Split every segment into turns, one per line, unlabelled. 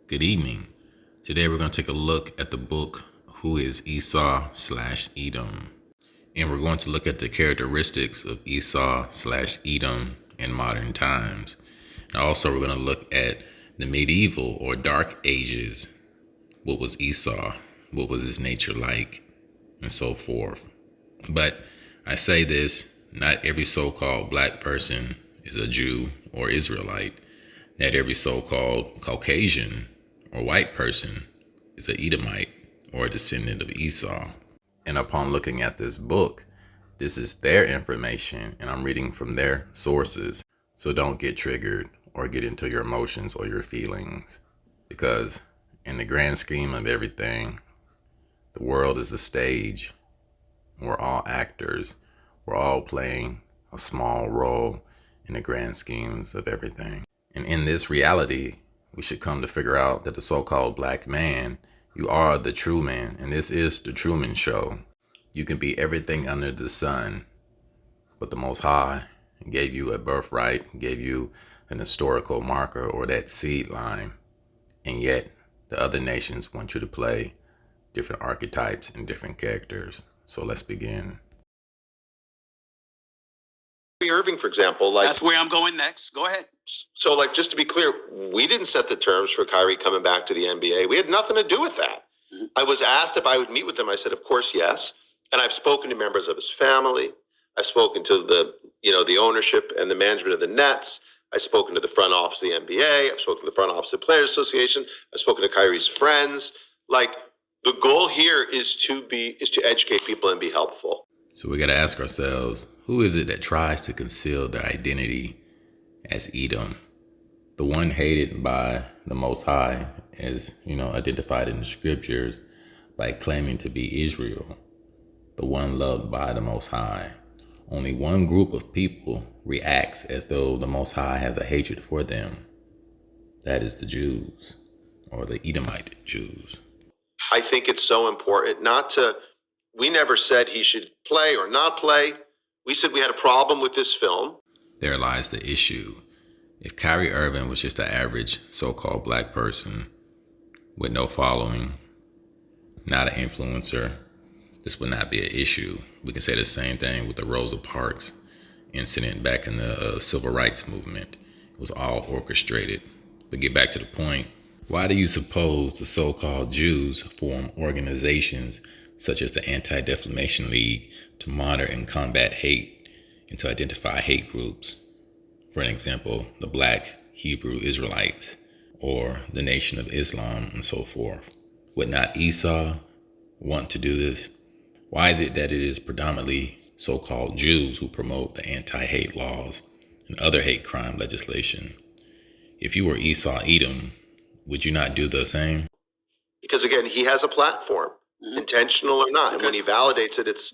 Good evening. Today we're going to take a look at the book Who is Esau/Edom? And we're going to look at the characteristics of Esau/Edom in modern times. And also we're going to look at the medieval or dark ages. What was Esau? What was his nature like? And so forth. But I say this, not every so-called black person is a Jew or Israelite. Not every so-called Caucasian or white person is an Edomite or a descendant of Esau. And upon looking at this book, this is their information and I'm reading from their sources. So don't get triggered or get into your emotions or your feelings, because in the grand scheme of everything, the world is a stage. We're all actors. We're all playing a small role in the grand schemes of everything. And in this reality, we should come to figure out that the so-called black man, you are the true man. And this is the Truman Show. You can be everything under the sun, but the Most High gave you a birthright, gave you an historical marker or that seed line. And yet the other nations want you to play different archetypes and different characters. So let's begin.
Irving, for example,
that's where I'm going next. Go ahead.
So, just to be clear, we didn't set the terms for Kyrie coming back to the NBA. We had nothing to do with that. Mm-hmm. I was asked if I would meet with him. I said, of course, yes. And I've spoken to members of his family. I've spoken to the ownership and the management of the Nets. I've spoken to the front office of the NBA. I've spoken to the front office of the Players Association. I've spoken to Kyrie's friends. The goal here is to educate people and be helpful.
So we got to ask ourselves, who is it that tries to conceal their identity as Edom? The one hated by the Most High, as identified in the scriptures, by claiming to be Israel. The one loved by the Most High. Only one group of people reacts as though the Most High has a hatred for them. That is the Jews, or the Edomite Jews.
I think it's so important we never said he should play or not play. We said we had a problem with this film.
There lies the issue. If Kyrie Irving was just an average so-called black person with no following, not an influencer, this would not be an issue. We can say the same thing with the Rosa Parks incident back in the civil rights movement. It was all orchestrated. But get back to the point. Why do you suppose the so-called Jews form organizations such as the Anti-Defamation League to monitor and combat hate and to identify hate groups? For an example, the Black Hebrew Israelites or the Nation of Islam and so forth. Would not Esau want to do this? Why is it that it is predominantly so-called Jews who promote the anti-hate laws and other hate crime legislation? If you were Esau-Edom, would you not do the same?
Because again, he has a platform, intentional or not. And when he validates it, it's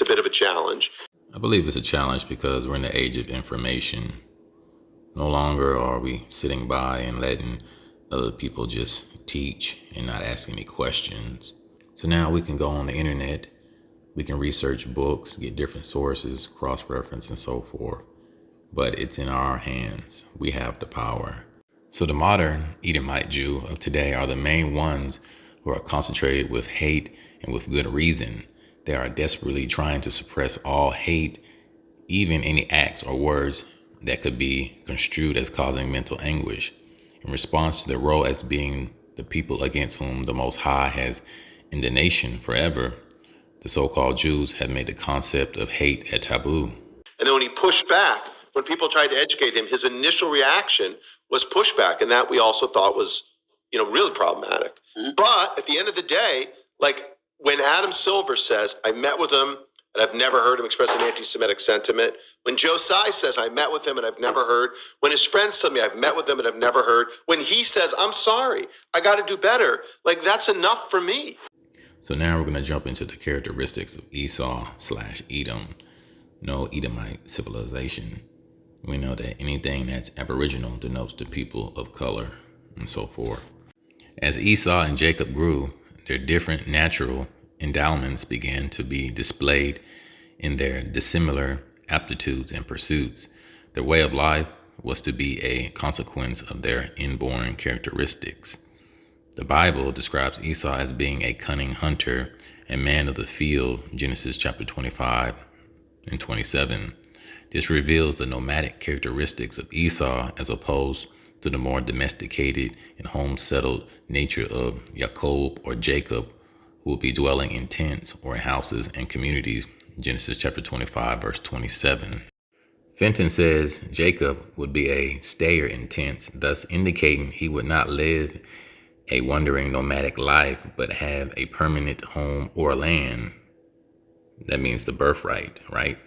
a bit of a challenge.
I believe it's a challenge because we're in the age of information. No longer are we sitting by and letting other people just teach and not ask any questions. So now we can go on the internet, we can research books, get different sources, cross-reference and so forth. But it's in our hands. We have the power. So the modern Edomite Jew of today are the main ones who are concentrated with hate and with good reason. They are desperately trying to suppress all hate, even any acts or words that could be construed as causing mental anguish. In response to their role as being the people against whom the Most High has in the nation forever, the so-called Jews have made the concept of hate a taboo.
And then when he pushed back, when people tried to educate him, his initial reaction was pushback, and that we also thought was, really problematic. Mm-hmm. But at the end of the day, when Adam Silver says, I met with him and I've never heard him express an anti-Semitic sentiment. When Joe Tsai says, I met with him and I've never heard. When his friends tell me I've met with him and I've never heard. When he says, I'm sorry, I got to do better. That's enough for me.
So now we're going to jump into the characteristics of Esau/Edom. No Edomite civilization. We know that anything that's aboriginal denotes the people of color and so forth. As Esau and Jacob grew, their different natural endowments began to be displayed in their dissimilar aptitudes and pursuits. Their way of life was to be a consequence of their inborn characteristics. The Bible describes Esau as being a cunning hunter and man of the field, Genesis chapter 25 and 27. This reveals the nomadic characteristics of Esau as opposed to the more domesticated and home-settled nature of Jacob or Jacob, who will be dwelling in tents or in houses and communities, Genesis chapter 25, verse 27. Fenton says Jacob would be a stayer in tents, thus indicating he would not live a wandering nomadic life, but have a permanent home or land. That means the birthright, right?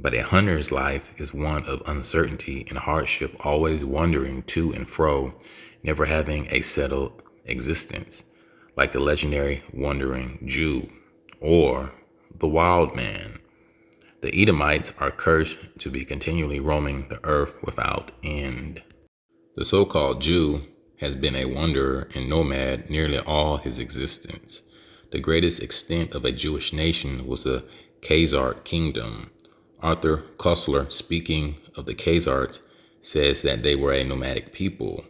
But a hunter's life is one of uncertainty and hardship, always wandering to and fro, never having a settled existence, like the legendary wandering Jew or the wild man. The Edomites are cursed to be continually roaming the earth without end. The so-called Jew has been a wanderer and nomad nearly all his existence. The greatest extent of a Jewish nation was the Khazar kingdom. Arthur Koestler, speaking of the Khazars, says that they were a nomadic people,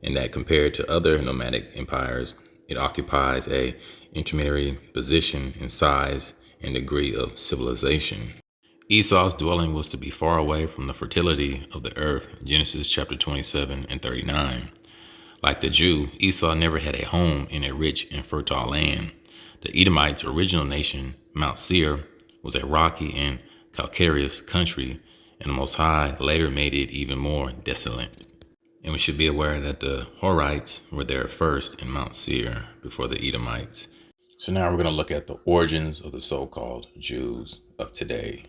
and that compared to other nomadic empires, it occupies a intermediary position in size and degree of civilization. Esau's dwelling was to be far away from the fertility of the earth, Genesis chapter 27 and 39. Like the Jew, Esau never had a home in a rich and fertile land. The Edomites' original nation, Mount Seir, was a rocky and calcareous country, and the Most High later made it even more desolate. And we should be aware that the Horites were there first in Mount Seir before the Edomites. So now we're going to look at the origins of the so-called Jews of today.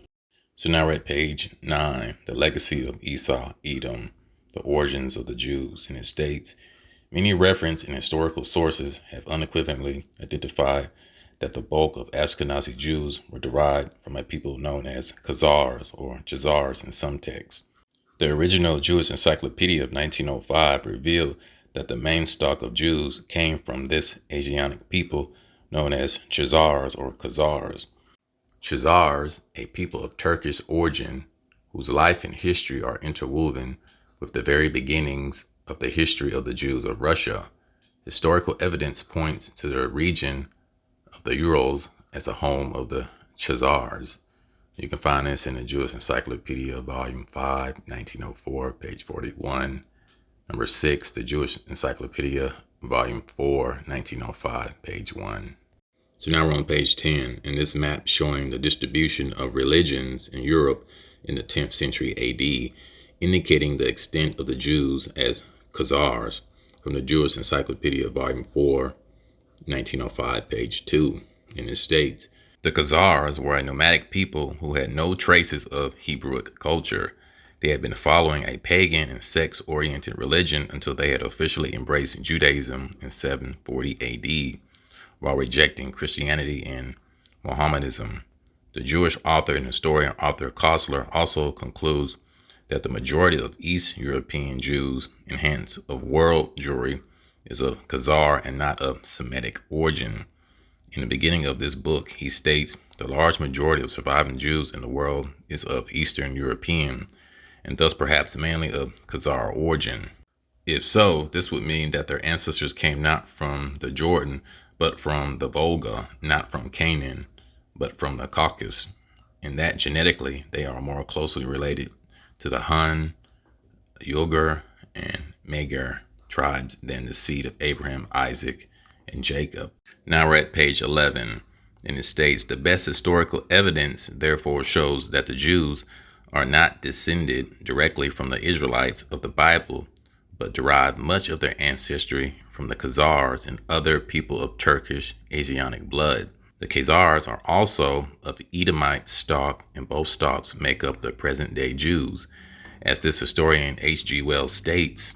So now we're at page 9, the legacy of Esau, Edom, the origins of the Jews. And it states, many reference and historical sources have unequivocally identified that the bulk of Ashkenazi Jews were derived from a people known as Khazars or Chazars in some texts. The original Jewish Encyclopedia of 1905 revealed that the main stock of Jews came from this Asiatic people known as Chazars or Khazars. Chazars, a people of Turkish origin whose life and history are interwoven with the very beginnings of the history of the Jews of Russia. Historical evidence points to the region of the Urals as the home of the Chazars. You can find this in the Jewish Encyclopedia, Volume 5, 1904, page 41. Number 6, the Jewish Encyclopedia, Volume 4, 1905, page 1. So now we're on page 10, and this map showing the distribution of religions in Europe in the 10th century AD, indicating the extent of the Jews as Khazars from the Jewish Encyclopedia, Volume 4, 1905, page 2. And it states, the Khazars were a nomadic people who had no traces of Hebrewic culture. They had been following a pagan and sex-oriented religion until they had officially embraced Judaism in 740 AD. While rejecting Christianity and Mohammedanism. The Jewish author and historian Arthur Koestler also concludes that the majority of East European Jews, and hence of world Jewry, is of Khazar and not of Semitic origin. In the beginning of this book, he states the large majority of surviving Jews in the world is of Eastern European, and thus perhaps mainly of Khazar origin. If so, this would mean that their ancestors came not from the Jordan, but from the Volga, not from Canaan, but from the Caucasus, and that genetically they are more closely related to the Hun, Uighur, and Magyar tribes than the seed of Abraham, Isaac, and Jacob. Now we're at page 11, and it states, the best historical evidence therefore shows that the Jews are not descended directly from the Israelites of the Bible, but derive much of their ancestry from the Khazars and other people of Turkish Asiatic blood. The Khazars are also of Edomite stock, and both stocks make up the present-day Jews. As this historian H.G. Wells states,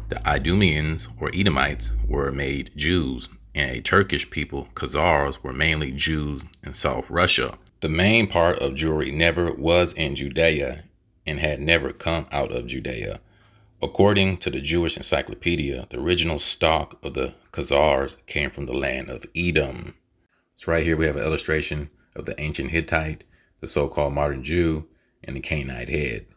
the Idumeans or Edomites were made Jews, and a Turkish people, Khazars, were mainly Jews in South Russia. The main part of Jewry never was in Judea and had never come out of Judea. According to the Jewish Encyclopedia, the original stock of the Khazars came from the land of Edom. So right here we have an illustration of the ancient Hittite, the so-called modern Jew, and the Canaanite head.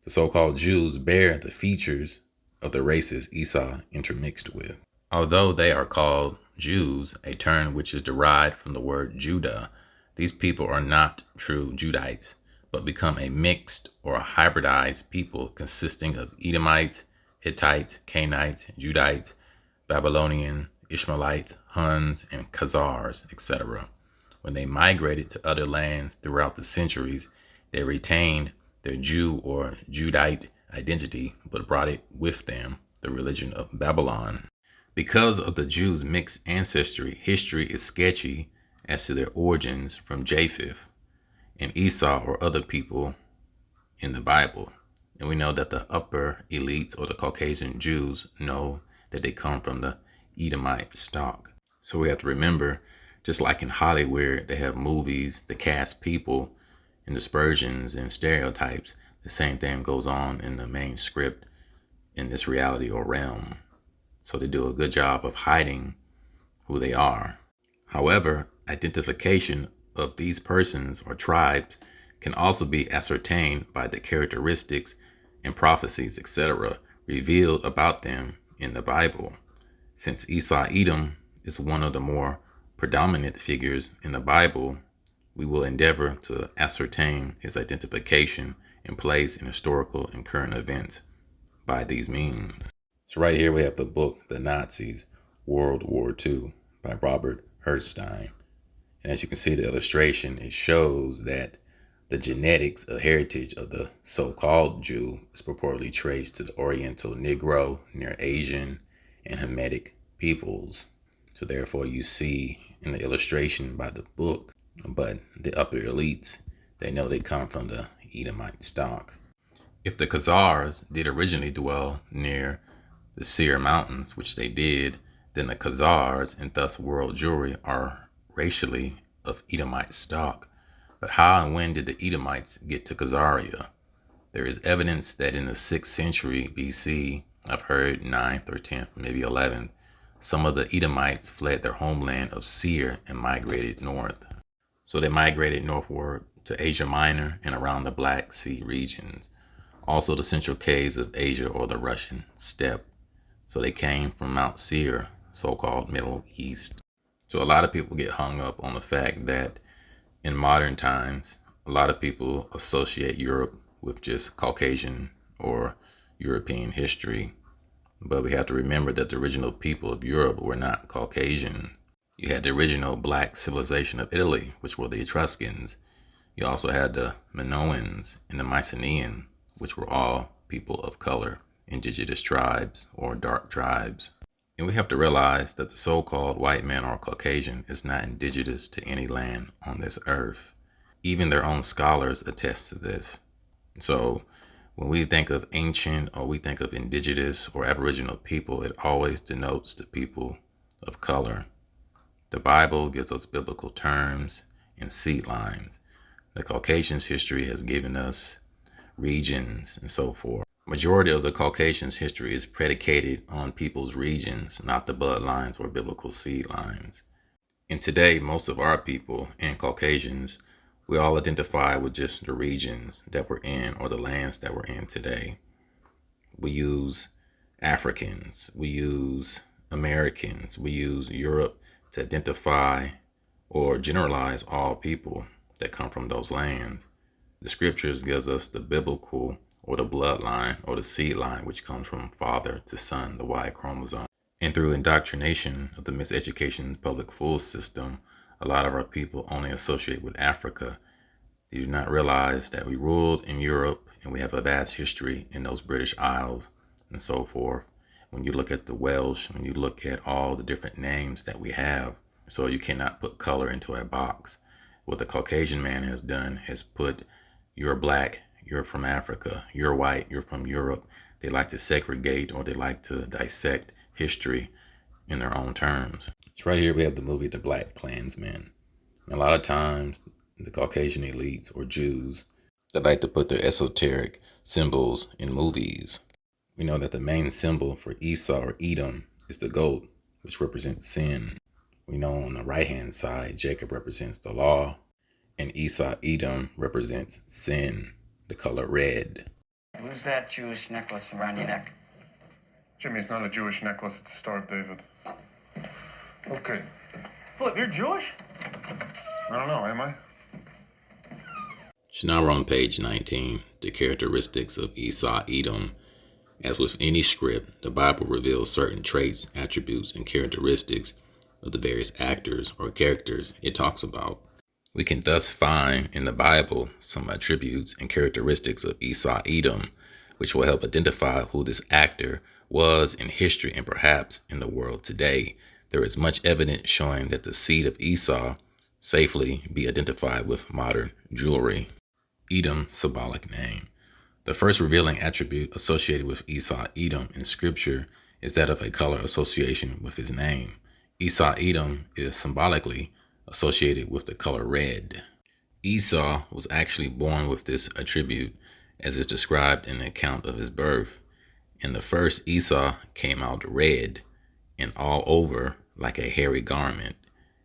The so-called Jews bear the features of the races Esau intermixed with. Although they are called Jews, a term which is derived from the word Judah, these people are not true Judites, but become a mixed or hybridized people consisting of Edomites, Hittites, Canaanites, Judites, Babylonian, Ishmaelites, Huns, and Khazars, etc. When they migrated to other lands throughout the centuries, they retained their Jew or Judite identity, but brought it with them, the religion of Babylon. Because of the Jews' mixed ancestry, history is sketchy as to their origins from Japheth and Esau or other people in the Bible. And we know that the upper elites or the Caucasian Jews know that they come from the Edomite stock. So we have to remember, just like in Hollywood, they have movies that cast people in dispersions and stereotypes. The same thing goes on in the main script in this reality or realm. So they do a good job of hiding who they are. However, identification of these persons or tribes can also be ascertained by the characteristics and prophecies, etc., revealed about them in the Bible. Since Esau-Edom is one of the more predominant figures in the Bible, we will endeavor to ascertain his identification and place in historical and current events by these means. So right here we have the book, The Nazis, World War II by Robert Herstein. And as you can see the illustration, it shows that the genetics of heritage of the so-called Jew is purportedly traced to the Oriental Negro, Near Asian, and Hamitic peoples. So therefore you see in the illustration by the book, but the upper elites, they know they come from the Edomite stock. If the Khazars did originally dwell near the Seir Mountains, which they did, then the Khazars and thus world Jewry are racially of Edomite stock. But how and when did the Edomites get to Khazaria? There is evidence that in the 6th century BC, I've heard 9th or 10th, maybe 11th, some of the Edomites fled their homeland of Seir and migrated north. So they migrated northward to Asia Minor and around the Black Sea regions. Also the central caves of Asia or the Russian steppe. So they came from Mount Seir, so-called Middle East. So a lot of people get hung up on the fact that in modern times, a lot of people associate Europe with just Caucasian or European history. But we have to remember that the original people of Europe were not Caucasian. You had the original black civilization of Italy, which were the Etruscans. You also had the Minoans and the Mycenaeans, which were all people of color, indigenous tribes or dark tribes. And we have to realize that the so-called white man or Caucasian is not indigenous to any land on this earth. Even their own scholars attest to this. So when we think of ancient or we think of indigenous or aboriginal people, it always denotes the people of color. The Bible gives us biblical terms and seedlines. The Caucasian's history has given us regions and so forth. Majority of the Caucasian's history is predicated on people's regions, not the bloodlines or biblical seedlines. And today, most of our people and Caucasians, we all identify with just the regions that we're in or the lands that we're in today. We use Africans, we use Americans, we use Europe to identify or generalize all people that come from those lands. The scriptures gives us the biblical or the bloodline or the seed line, which comes from father to son, the Y chromosome. And through indoctrination of the miseducation public school system, a lot of our people only associate with Africa. They do not realize that we ruled in Europe and we have a vast history in those British Isles and so forth. When you look at the Welsh, when you look at all the different names that we have, so you cannot put color into a box. What the Caucasian man has done is put, you're black, you're from Africa, you're white, you're from Europe. They like to segregate or they like to dissect history in their own terms. So right here we have the movie The Black Klansman. And a lot of times the Caucasian elites or Jews, they like to put their esoteric symbols in movies. We know that the main symbol for Esau or Edom is the goat, which represents sin. We know on the right-hand side, Jacob represents the law, and Esau-Edom represents sin, the color red.
is that Jewish necklace around your neck?
Jimmy, it's not a Jewish necklace, it's a Star of David. Okay. Philip, you're Jewish? I don't know, am I?
So now we're on page 19, the characteristics of Esau-Edom. As with any script, the Bible reveals certain traits, attributes, and characteristics of the various actors or characters it talks about. We can thus find in the Bible some attributes and characteristics of Esau-Edom, which will help identify who this actor was in history and perhaps in the world today. There is much evidence showing that the seed of Esau safely be identified with modern jewelry. Edom, symbolic name. The first revealing attribute associated with Esau-Edom in scripture is that of a color association with his name. Esau-Edom is symbolically associated with the color red. Esau was actually born with this attribute, as is described in the account of his birth. In the first, Esau came out red and all over like a hairy garment,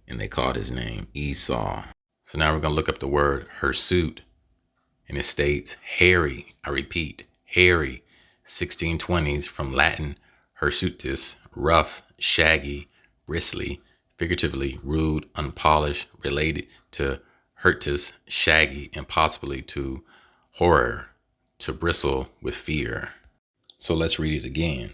and they called his name Esau. So now we're going to look up the word hirsute, and it states hairy. I repeat, hairy. 1620s from Latin hirsutus, rough, shaggy, bristly, figuratively rude, unpolished, related to hirtus, shaggy, and possibly to horror, to bristle with fear. So let's read it again.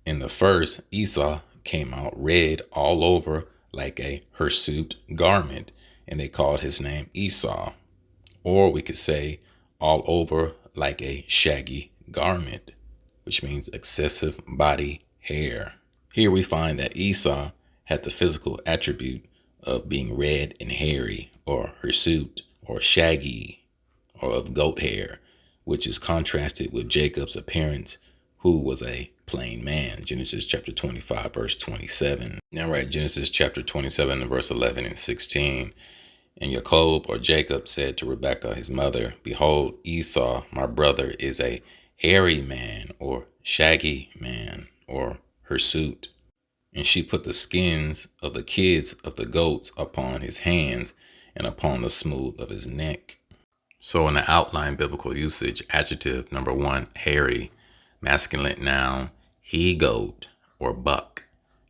In the first, Esau came out red all over like a hirsute garment, and they called his name Esau. Or we could say all over like a shaggy garment, which means excessive body hair. Here we find that Esau had the physical attribute of being red and hairy, or hirsute, or shaggy, or of goat hair, which is contrasted with Jacob's appearance, who was a plain man. Genesis chapter 25, verse 27. Now we're at Genesis chapter 27, verse 11 and 16. And Jacob, or Jacob, said to Rebekah, his mother, "Behold, Esau, my brother, is a hairy man, or shaggy man, or hirsute. And she put the skins of the kids of the goats upon his hands and upon the smooth of his neck." So in the outline biblical usage, adjective number 1, hairy, masculine noun, he-goat or buck.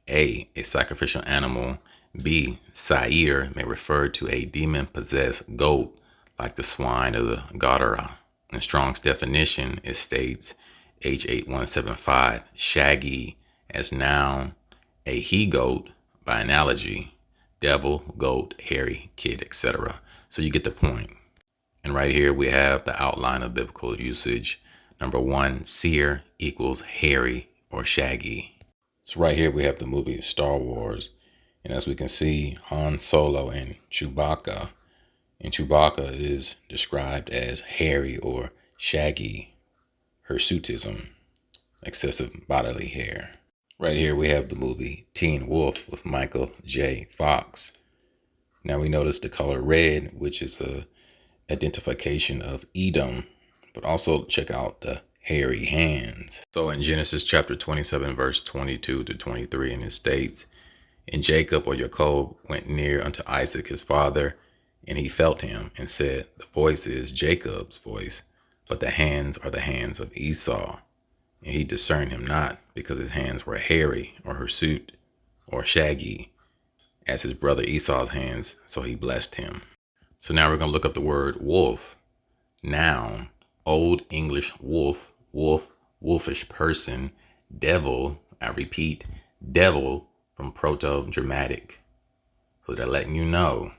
A sacrificial animal. B, Sair, may refer to a demon-possessed goat like the swine of the Gadara. In Strong's definition, it states H8175, shaggy as noun, a he-goat by analogy, devil, goat, hairy, kid, etc. So you get the point. And right here we have the outline of biblical usage. Number 1, seer equals hairy or shaggy. So right here we have the movie Star Wars. And as we can see, Han Solo and Chewbacca is described as hairy or shaggy, hirsutism, excessive bodily hair. Right here we have the movie Teen Wolf with Michael J. Fox. Now we notice the color red, which is a identification of Edom, but also check out the hairy hands. So in Genesis chapter 27, verse 22 to 23, and it states, "And Jacob, or Jacob, went near unto Isaac his father, and he felt him, and said, The voice is Jacob's voice, but the hands are the hands of Esau. And he discerned him not, because his hands were hairy, or hirsute, or shaggy, as his brother Esau's hands, so he blessed him." So now we're going to look up the word wolf. Noun, Old English wolf, wolf, wolfish person, devil, I repeat, devil, from Proto-Dramatic. So they're letting you know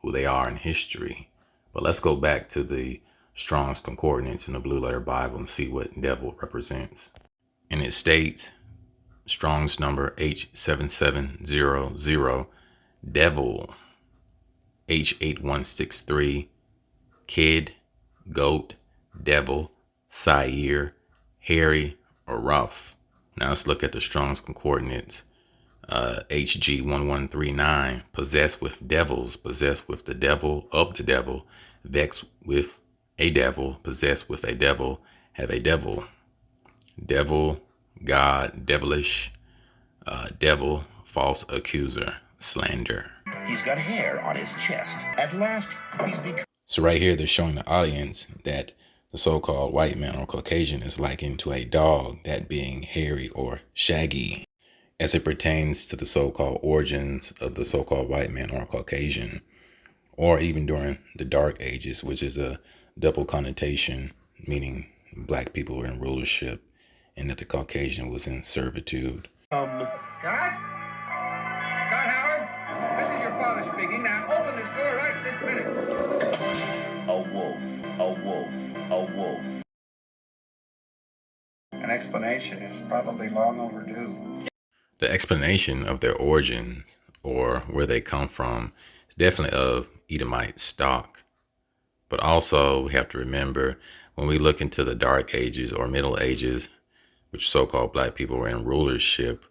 who they are in history. But let's go back to the Strong's Concordance in the Blue Letter Bible and see what devil represents. And it states, Strong's number H7700, devil, H8163, kid, goat, devil, Sair, hairy, or rough. Now let's look at the Strong's Concordance. HG1139, possessed with devils, possessed with the devil of the devil, vexed with a devil, possessed with a devil, have a devil. Devil, God, devilish, devil, false accuser, slander.
He's got hair on his chest. At last, he's become...
So right here, they're showing the audience that The so-called white man or Caucasian is likened to a dog, that being hairy or shaggy. As it pertains to the so-called origins of the so-called white man or Caucasian, or even during the Dark Ages, which is a double connotation, meaning black people were in rulership and that the Caucasian was in servitude.
Scott? Scott Howard? This is your father speaking. Now open this door right this minute.
A wolf, a wolf, a wolf.
An explanation is probably long overdue.
The explanation of their origins or where they come from is definitely of Edomite stock. But also we have to remember when we look into the Dark Ages or Middle Ages, which so-called black people were in rulership,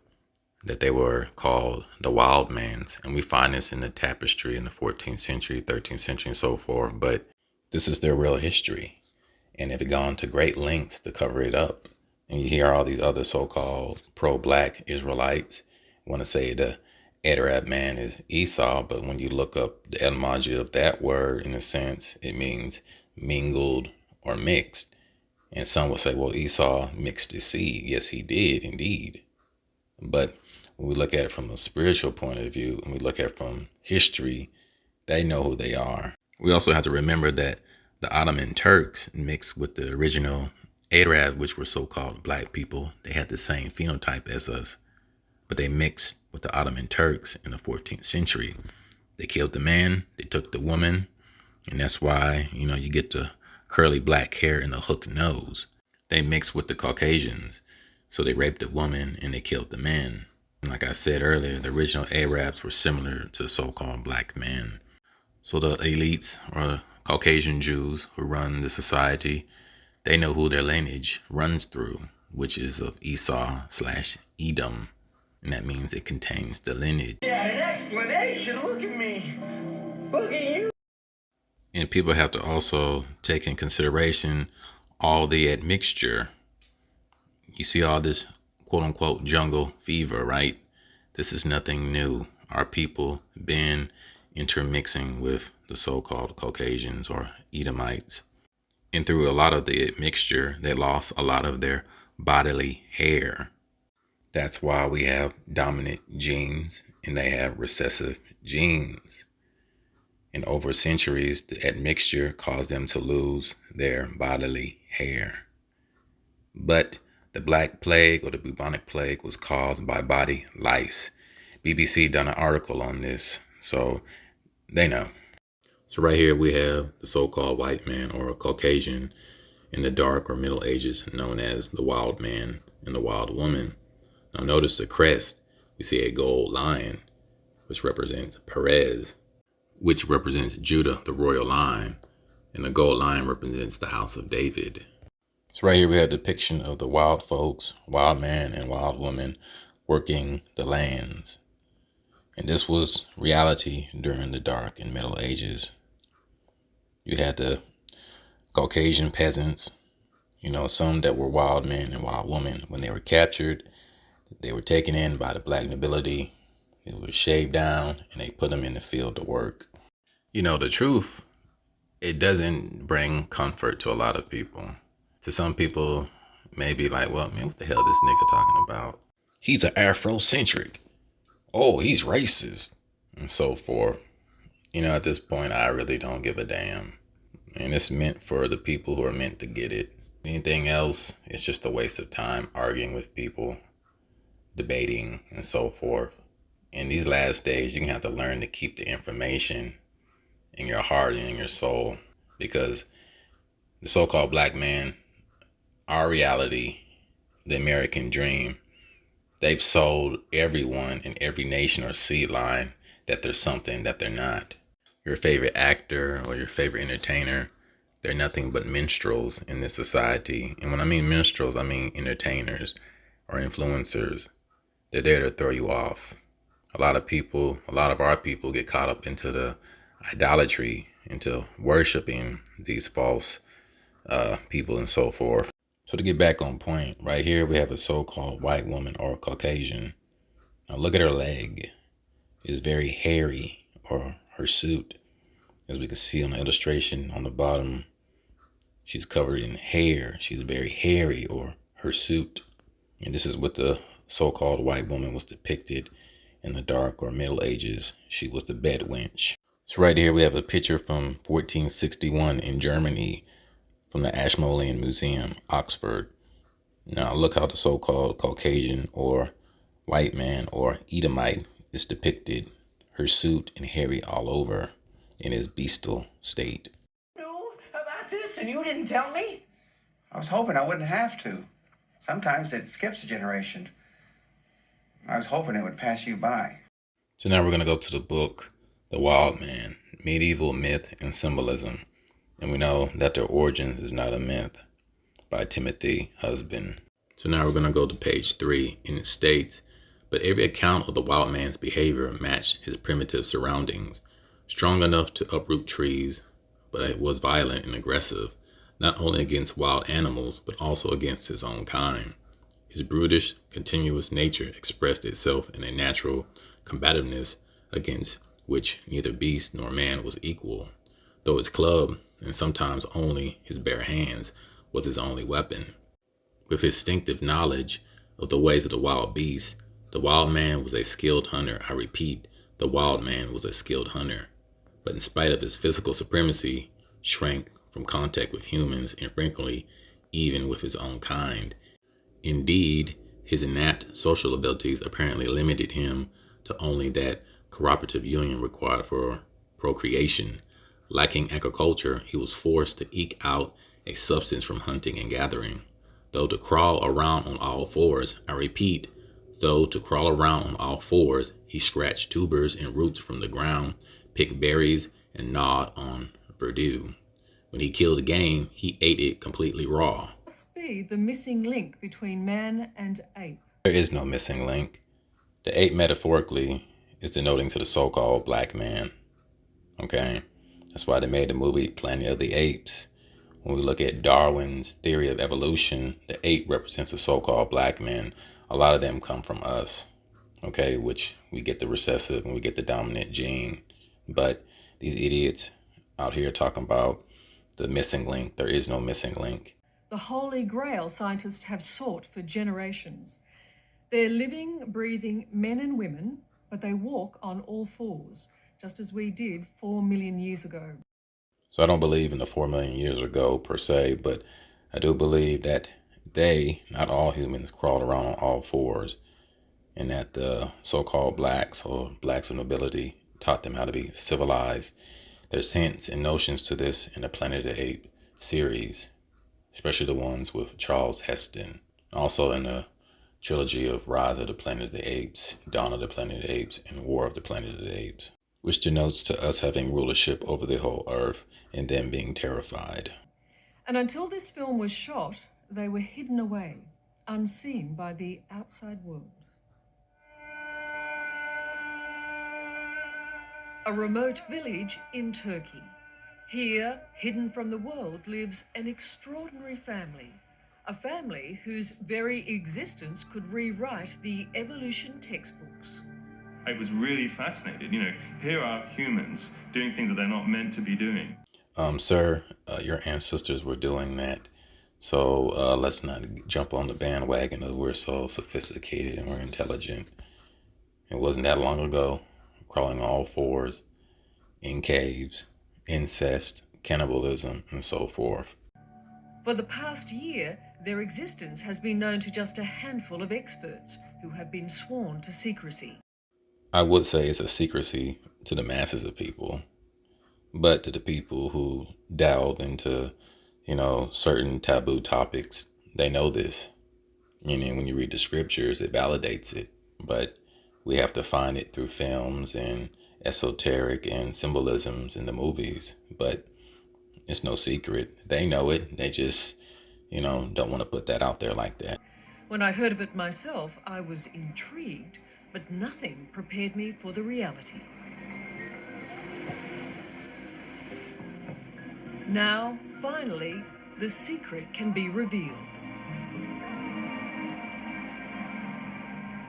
that they were called the wildmans. And we find this in the tapestry in the 14th century, 13th century, and so forth. But this is their real history. And they've gone to great lengths to cover it up. And you hear all these other so-called pro-black Israelites want to say the Arab man is Esau. But when you look up the etymology of that word, in a sense, it means mingled or mixed. And some will say, well, Esau mixed his seed. Yes, he did indeed. But when we look at it from a spiritual point of view, and we look at it from history, they know who they are. We also have to remember that the Ottoman Turks mixed with the original Arab, which were so-called black people. They had the same phenotype as us, but they mixed with the Ottoman Turks in the 14th century. They killed the man, they took the woman, and that's why, you get the curly black hair and the hook nose. They mixed with the Caucasians, so they raped the woman and they killed the man. And like I said earlier, the original Arabs were similar to so-called black men. So the elites or Caucasian Jews who run the society, they know who their lineage runs through, which is of Esau/Edom. And that means it contains the lineage.
Yeah, an explanation. Look at me. Look at you.
And people have to also take in consideration all the admixture. You see all this quote unquote jungle fever, right? This is nothing new. Our people been intermixing with the so-called Caucasians or Edomites. And through a lot of the admixture, they lost a lot of their bodily hair. That's why we have dominant genes and they have recessive genes. And over centuries, the admixture caused them to lose their bodily hair. But the Black Plague or the bubonic plague was caused by body lice. BBC done an article on this, so they know. So right here we have the so-called white man or a Caucasian in the Dark or Middle Ages known as the wild man and the wild woman. Now notice the crest. We see a gold lion, which represents Perez, which represents Judah, the royal line, and the gold lion represents the house of David. So right here we have a depiction of the wild folks, wild man and wild woman working the lands. And this was reality during the Dark and Middle Ages. You had the Caucasian peasants, some that were wild men and wild women. When they were captured, they were taken in by the black nobility. They were shaved down and they put them in the field to work. The truth, it doesn't bring comfort to a lot of people. To some people, may be like, well, man, what the hell is this nigga talking about? He's an Afrocentric. Oh, he's racist. And so forth. At this point, I really don't give a damn. And it's meant for the people who are meant to get it. Anything else, it's just a waste of time arguing with people, debating, and so forth. In these last days, you're going to have to learn to keep the information in your heart and in your soul. Because the so-called black man, our reality, the American dream, they've sold everyone in every nation or seedline that there's something that they're not. Your favorite actor or your favorite entertainer, they're nothing but minstrels in this society. And when I mean minstrels, I mean entertainers or influencers. They're there to throw you off. A lot of our people get caught up into the idolatry, into worshiping these false people and so forth. So to get back on point, right here we have a so-called white woman or Caucasian. Now look at her leg. It's very hairy, or her suit. As we can see on the illustration on the bottom, She's covered in hair. She's very hairy, or hirsute. And this is what the so-called white woman was depicted in the Dark or Middle Ages. She was the bed wench. So right here we have a picture from 1461 in Germany from the Ashmolean Museum, Oxford. Now look how the so-called Caucasian or white man or Edomite is depicted, hirsute and hairy all over in his bestial state.
Knew about this and you didn't tell me?
I was hoping I wouldn't have to. Sometimes it skips a generation. I was hoping it would pass you by.
So now we're going to go to the book, The Wild Man, Medieval Myth and Symbolism. And we know that their origins is not a myth, by Timothy Husband. So now we're going to go to page 3, and it states, but every account of the wild man's behavior matched his primitive surroundings, strong enough to uproot trees, but it was violent and aggressive, not only against wild animals, but also against his own kind. His brutish, continuous nature expressed itself in a natural combativeness against which neither beast nor man was equal, though his club, and sometimes only his bare hands, was his only weapon. With his instinctive knowledge of the ways of the wild beast, the wild man was a skilled hunter. I repeat, the wild man was a skilled hunter, but in spite of his physical supremacy, shrank from contact with humans and frequently even with his own kind. Indeed, his innate social abilities apparently limited him to only that cooperative union required for procreation. Lacking agriculture, he was forced to eke out a substance from hunting and gathering. Though to crawl around on all fours, I repeat, though to crawl around on all fours, he scratched tubers and roots from the ground, picked berries, and gnawed on verdure. When he killed game, he ate it completely raw.
Must be the missing link between man and ape.
There is no missing link. The ape metaphorically is denoting to the so-called black man. Okay? That's why they made the movie Planet of the Apes. When we look at Darwin's theory of evolution, the ape represents the so-called black man. A lot of them come from us, okay, which we get the recessive and we get the dominant gene. But these idiots out here talking about the missing link, there is no missing link.
The Holy Grail scientists have sought for generations. They're living, breathing men and women, but they walk on all fours, just as we did 4 million years ago.
So I don't believe in the 4 million years ago per se, but I do believe that they, not all humans, crawled around on all fours, and that the so-called blacks or blacks of nobility taught them how to be civilized. There's hints and notions to this in the Planet of the Apes series, especially the ones with Charles Heston. Also in the trilogy of Rise of the Planet of the Apes, Dawn of the Planet of the Apes, and War of the Planet of the Apes, which denotes to us having rulership over the whole earth and them being terrified.
And until this film was shot, they were hidden away, unseen by the outside world. A remote village in Turkey. Here, hidden from the world, lives an extraordinary family. A family whose very existence could rewrite the evolution textbooks.
I was really fascinated. You know, here are humans doing things that they're not meant to be doing.
Sir, your ancestors were doing that. So let's not jump on the bandwagon of we're so sophisticated and we're intelligent. It wasn't that long ago, crawling on all fours, in caves, incest, cannibalism, and so forth.
For the past year, their existence has been known to just a handful of experts who have been sworn to secrecy.
I would say it's a secrecy to the masses of people, but to the people who delve into, certain taboo topics, they know this. Meaning when you read the scriptures, it validates it, but we have to find it through films and esoteric and symbolisms in the movies. But it's no secret. They know it. They just, don't want to put that out there like that.
When I heard of it myself, I was intrigued, but nothing prepared me for the reality. Now, finally, the secret can be revealed.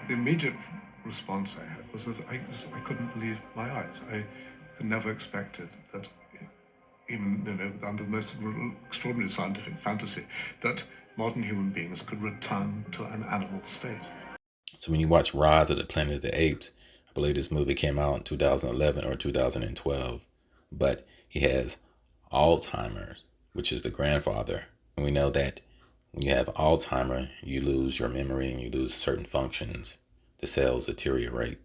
The immediate response I had was that I couldn't believe my eyes. I had never expected that even under the most extraordinary scientific fantasy, that modern human beings could return to an animal state.
So when you watch Rise of the Planet of the Apes, I believe this movie came out in 2011 or 2012, but he has Alzheimer's, which is the grandfather. And we know that when you have Alzheimer's, you lose your memory and you lose certain functions. The cells deteriorate.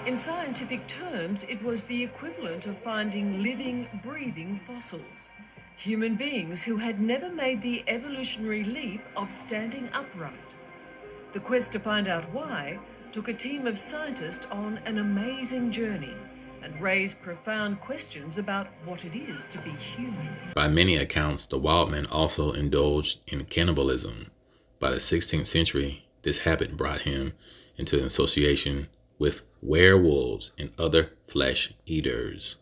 In scientific terms, it was the equivalent of finding living, breathing fossils. Human beings who had never made the evolutionary leap of standing upright. The quest to find out why took a team of scientists on an amazing journey and raised profound questions about what it is to be human.
By many accounts, the wildman also indulged in cannibalism. By the 16th century, this habit brought him into association with werewolves and other flesh eaters.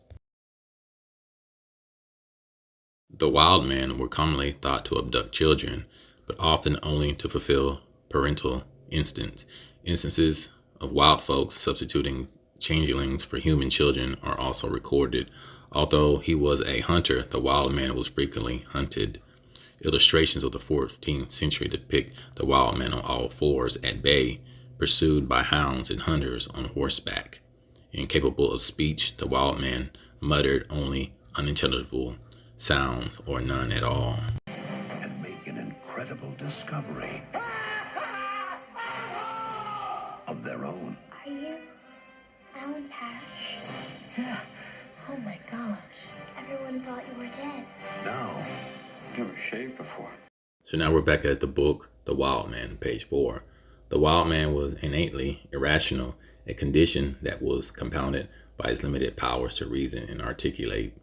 The wild men were commonly thought to abduct children, but often only to fulfill parental instincts. Instances of wild folks substituting changelings for human children are also recorded. Although he was a hunter, the wild man was frequently hunted. Illustrations of the 14th century depict the wild man on all fours at bay, pursued by hounds and hunters on horseback. Incapable of speech, the wild man muttered only unintelligible sounds or none at all.
And make an incredible discovery of their own.
Are you Alan Parrish?
Yeah.
Oh my gosh. Everyone thought you were dead.
No. Never shaved before.
So now we're back at the book, The Wild Man, page 4. The wild man was innately irrational, a condition that was compounded by his limited powers to reason and articulate.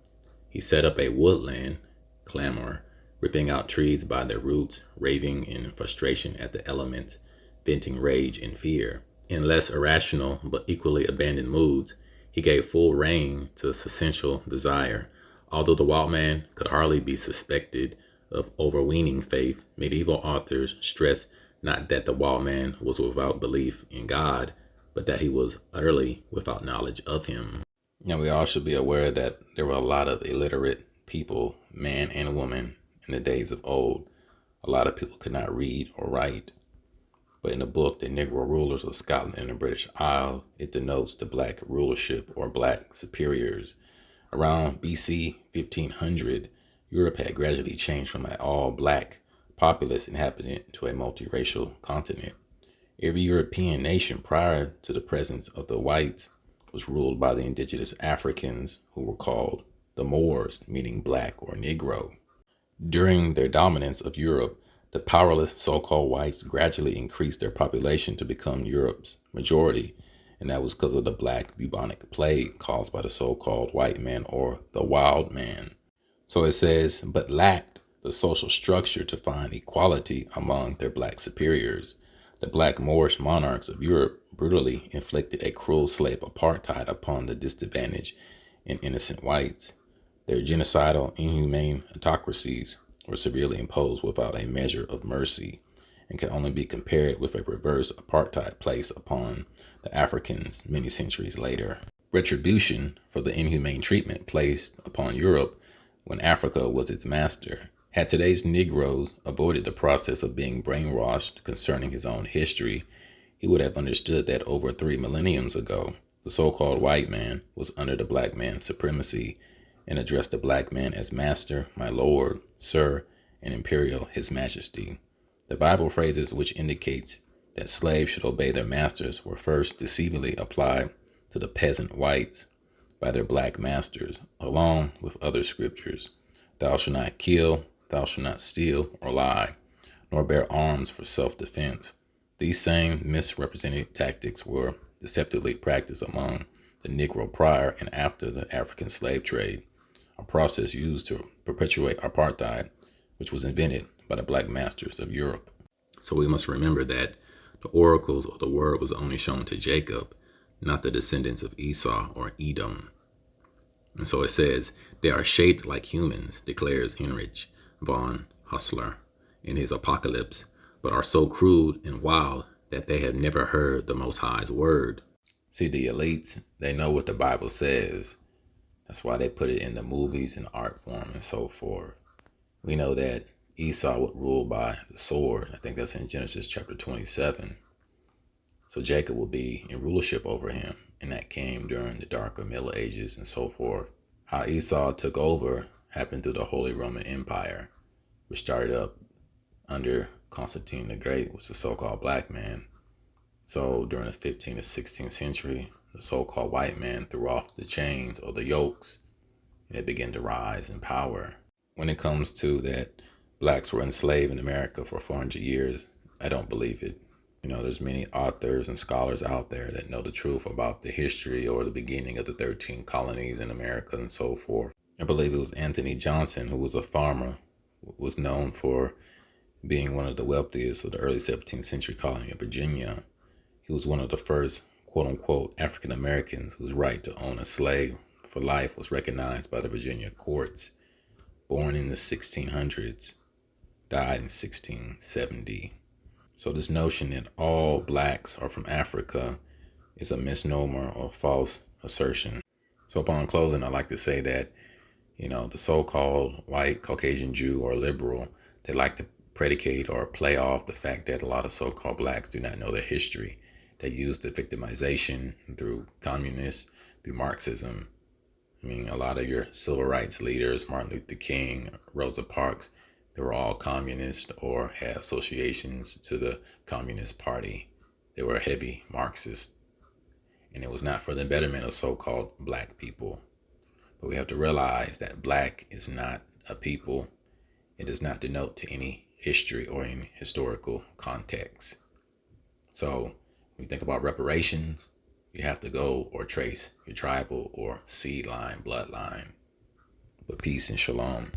He set up a woodland clamor, ripping out trees by their roots, raving in frustration at the elements, venting rage and fear. In less irrational but equally abandoned moods, he gave full rein to this essential desire. Although the wild man could hardly be suspected of overweening faith, medieval authors stress not that the wild man was without belief in God, but that he was utterly without knowledge of him. Now, we all should be aware that there were a lot of illiterate people, man and woman, in the days of old. A lot of people could not read or write. But in the book, The Negro Rulers of Scotland and the British Isles, it denotes the black rulership or black superiors. Around BC 1500, Europe had gradually changed from an all-black populous inhabitant to a multiracial continent. Every European nation prior to the presence of the whites was ruled by the indigenous Africans, who were called the Moors, meaning black or Negro. During their dominance of Europe, the powerless so-called whites gradually increased their population to become Europe's majority, and that was because of the black bubonic plague caused by the so-called white man or the wild man. So it says, but lacked the social structure to find equality among their black superiors. The black Moorish monarchs of Europe brutally inflicted a cruel slave apartheid upon the disadvantaged and innocent whites. Their genocidal, inhumane autocracies were severely imposed without a measure of mercy and can only be compared with a reverse apartheid placed upon the Africans many centuries later. Retribution for the inhumane treatment placed upon Europe when Africa was its master. Had today's Negroes avoided the process of being brainwashed concerning his own history, he would have understood that over 3 millenniums ago, the so-called white man was under the black man's supremacy and addressed the black man as master, my lord, sir, and imperial his majesty. The Bible phrases which indicates that slaves should obey their masters were first deceivingly applied to the peasant whites by their black masters, along with other scriptures. Thou shalt not kill, thou shalt not steal or lie, nor bear arms for self-defense. These same misrepresented tactics were deceptively practiced among the Negro prior and after the African slave trade, a process used to perpetuate apartheid, which was invented by the black masters of Europe. So we must remember that the oracles of the word was only shown to Jacob, not the descendants of Esau or Edom. And so it says, they are shaped like humans, declares Heinrich von Hustler in his Apocalypse, but are so crude and wild that they have never heard the Most High's word. See, the elites, they know what the Bible says. That's why they put it in the movies and art form and so forth. We know that Esau would rule by the sword. I think that's in Genesis chapter 27. So Jacob will be in rulership over him. And that came during the darker Middle Ages and so forth. How Esau took over happened through the Holy Roman Empire, which started up under Constantine the Great, which was a so-called black man. So during the 15th to 16th century, the so-called white man threw off the chains or the yokes, and it began to rise in power. When it comes to that blacks were enslaved in America for 400 years, I don't believe it. You know, there's many authors and scholars out there that know the truth about the history or the beginning of the 13 colonies in America and so forth. I believe it was Anthony Johnson, who was a farmer, was known for being one of the wealthiest of the early 17th century colony of Virginia. He was one of the first, quote unquote, African Americans whose right to own a slave for life was recognized by the Virginia courts. Born in the 1600s, died in 1670. So this notion that all blacks are from Africa is a misnomer or false assertion. So upon closing, I'd like to say that, you know, the so-called white Caucasian Jew or liberal, they like to predicate or play off the fact that a lot of so-called blacks do not know their history. They use the victimization through communists, through Marxism. I mean, a lot of your civil rights leaders, Martin Luther King, Rosa Parks, they were all communists or had associations to the Communist Party. They were heavy Marxists. And it was not for the betterment of so-called black people. But we have to realize that black is not a people. It does not denote to any history or any historical context. So when you think about reparations, you have to go or trace your tribal or seed line, bloodline. But peace and shalom.